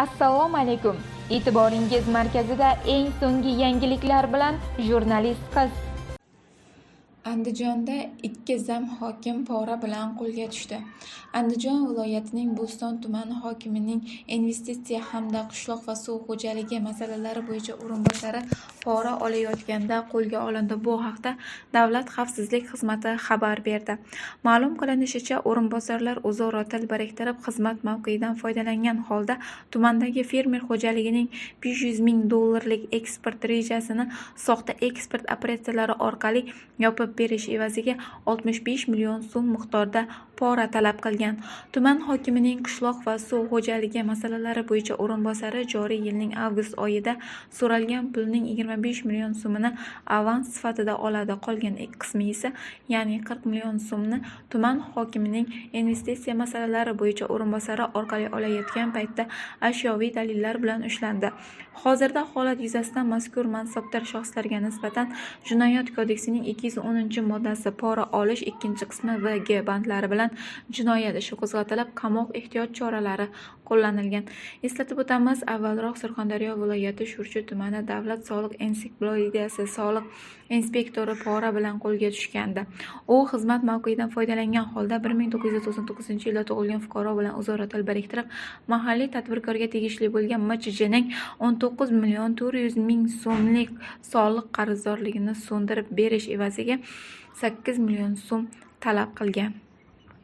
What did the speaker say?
Assalomu alaykum. E'tiboringiz markazida eng so'nggi yangiliklar bilan jurnalist qiz. Andijonda ikki zam hokim pora bilan qo'lga tushdi. Andijon viloyatining Bo'ston tumani hokimining investitsiya hamda qishloq va suv xo'jaligi masalalari bo'yicha o'rinbosari pora olayotganda qo'lga olindi. Bu haqda Davlat xavfsizlik xizmati xabar berdi. Ma'lum qilinishicha, o'rinbosarlar o'zaro til biriktirib, xizmat mavqeyidan foydalangan holda tumandagi fermer xo'jaligining $500 ming eksport rejasini soxta eksport operatsiyalari orqali yopib berish evaziga 65 million so'm miqdorda pora talab qilgan. Tuman hokimining qishloq va suv xo'jaligi masalalari bo'yicha o'rinbosari joriy yilning avgust oyida so'ralgan pulning 25 million so'mini avans sifatida oladi. Qolgan qismi esa, ya'ni 40 million so'mni tuman hokimining investitsiya masalalari bo'yicha o'rinbosari orqali olayotgan paytda ashyoviy dalillar bilan ushlandi. Hozirda holat yuzasidan mazkur mansabdor shaxslarga nisbatan Jinoyat kodeksining 210-moddasi pora olish 2-qismi va G bandlari bilan jinoyat ishi qo'zg'atilib, qamoq ehtiyot choralari qo'llanilgan. Eslatib o'tamiz, avvalroq Surxondaryo viloyati Shurchi tumani davlat soliq inspeksiyasi soliq inspektori pora bilan qo'lga tushgandi. U xizmat mavqeyidan foydalangan holda 1999-yilda tug'ilgan fuqaro bilan o'zaro til biriktirib, mahalliy tadbirkorga tegishli bo'lgan MCJning 19 million 400 ming so'mlik soliq qarzdorligini so'ndirib berish evaziga 8 million so'm talab qilgan.